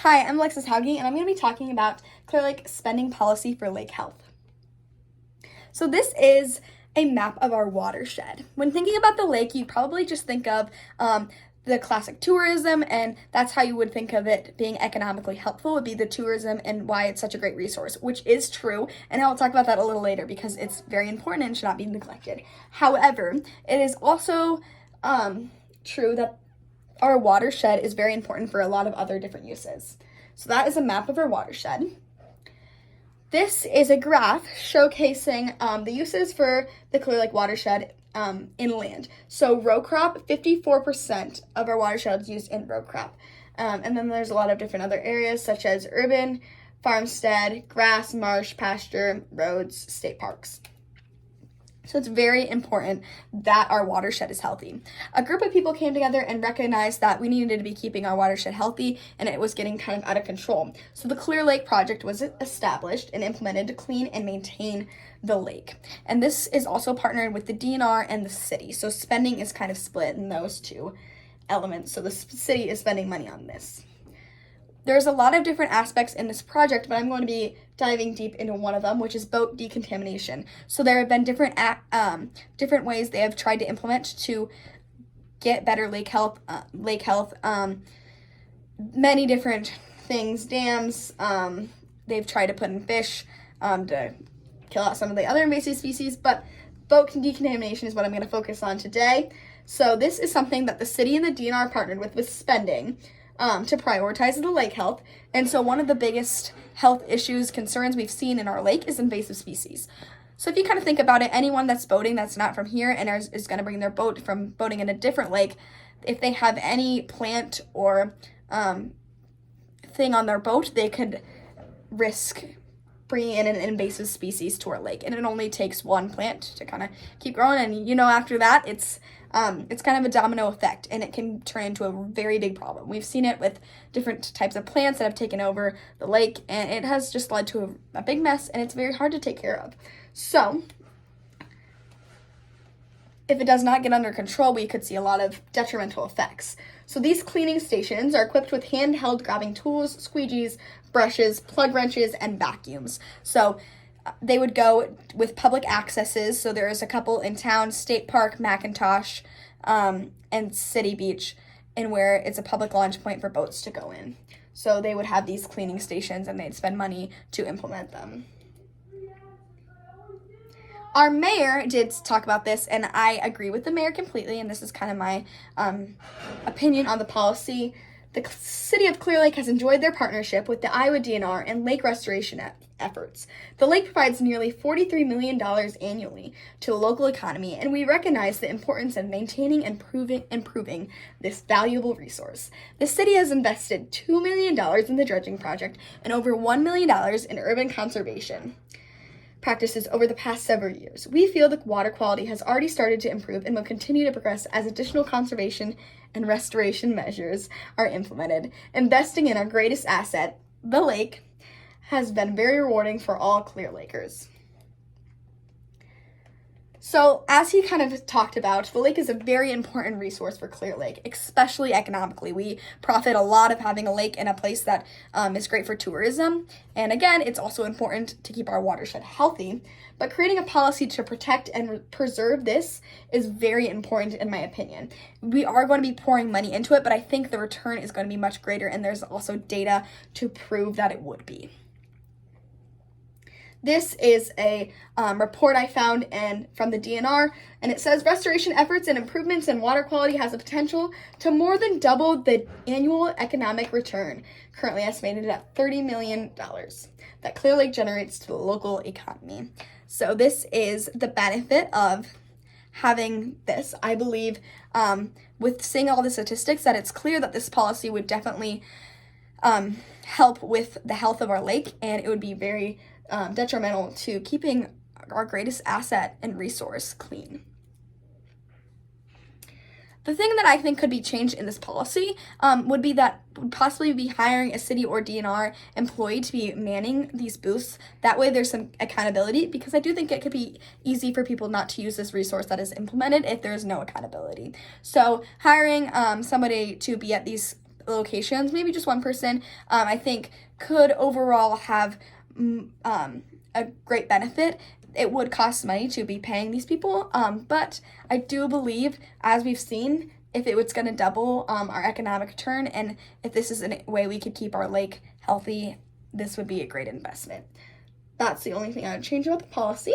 Hi, I'm Alexis Hauge, and I'm going to be talking about Clear Lake spending policy for lake health. So this is a map of our watershed. When thinking about the lake, you probably just think of the classic tourism, and that's how you would think of it being economically helpful, would be the tourism and why it's such a great resource, which is true, and I'll talk about that a little later because it's very important and should not be neglected. However, it is also true that our watershed is very important for a lot of other different uses. So that is a map of our watershed. This is a graph showcasing the uses for the Clear Lake watershed inland. So row crop, 54% of our watershed is used in row crop. And then there's a lot of different other areas such as urban, farmstead, grass, marsh, pasture, roads, state parks. So it's very important that our watershed is healthy. A group of people came together and recognized that we needed to be keeping our watershed healthy and it was getting kind of out of control. So the Clear Lake Project was established and implemented to clean and maintain the lake. And this is also partnered with the DNR and the city. So spending is kind of split in those two elements. So the city is spending money on this. There's a lot of different aspects in this project, but I'm going to be diving deep into one of them, which is boat decontamination. So there have been different ways they have tried to implement to get better lake health. Many different things, dams. They've tried to put in fish to kill out some of the other invasive species, but boat decontamination is what I'm going to focus on today. So this is something that the city and the DNR partnered with spending to prioritize the lake health. And so one of the biggest health issues, concerns we've seen in our lake is invasive species. So if you kind of think about it, anyone that's boating that's not from here and is going to bring their boat from boating in a different lake, if they have any plant or thing on their boat, they could risk bringing in an invasive species to our lake. And it only takes one plant to kind of keep growing. And after that, it's kind of a domino effect, and it can turn into a very big problem. We've seen it with different types of plants that have taken over the lake, and it has just led to a big mess, and it's very hard to take care of. So if it does not get under control, we could see a lot of detrimental effects. So these cleaning stations are equipped with handheld grabbing tools, squeegees, brushes, plug wrenches, and vacuums. So they would go with public accesses. So there's a couple in town, State Park, McIntosh, and City Beach, and where it's a public launch point for boats to go in. So they would have these cleaning stations and they'd spend money to implement them. Our mayor did talk about this, and I agree with the mayor completely, and this is kind of my opinion on the policy. The city of Clear Lake has enjoyed their partnership with the Iowa DNR and lake restoration efforts. The lake provides nearly $43 million annually to the local economy, and we recognize the importance of maintaining and improving this valuable resource. The city has invested $2 million in the dredging project and over $1 million in urban conservation practices over the past several years. We feel the water quality has already started to improve and will continue to progress as additional conservation and restoration measures are implemented. Investing in our greatest asset, the lake, has been very rewarding for all Clear Lakers. So as he kind of talked about, the lake is a very important resource for Clear Lake, especially economically. We profit a lot of having a lake in a place that is great for tourism. And again, it's also important to keep our watershed healthy. But creating a policy to protect and preserve this is very important in my opinion. We are going to be pouring money into it, but I think the return is going to be much greater, and there's also data to prove that it would be. This is a report I found from the DNR, and it says restoration efforts and improvements in water quality has the potential to more than double the annual economic return, currently estimated at $30 million, that Clear Lake generates to the local economy. So this is the benefit of having this. I believe with seeing all the statistics that it's clear that this policy would definitely help with the health of our lake, and it would be very detrimental to keeping our greatest asset and resource clean. The thing that I think could be changed in this policy would possibly be hiring a city or DNR employee to be manning these booths. That way there's some accountability, because I do think it could be easy for people not to use this resource that is implemented if there's no accountability. So hiring somebody to be at these locations, maybe just one person, I think could overall have a great benefit. It would cost money to be paying these people, but I do believe, as we've seen, if it was going to double our economic return, and if this is a way we could keep our lake healthy, this would be a great investment. That's the only thing I would change about the policy.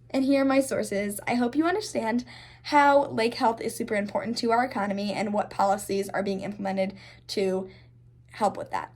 And here are my sources. I hope you understand how lake health is super important to our economy and what policies are being implemented to help with that.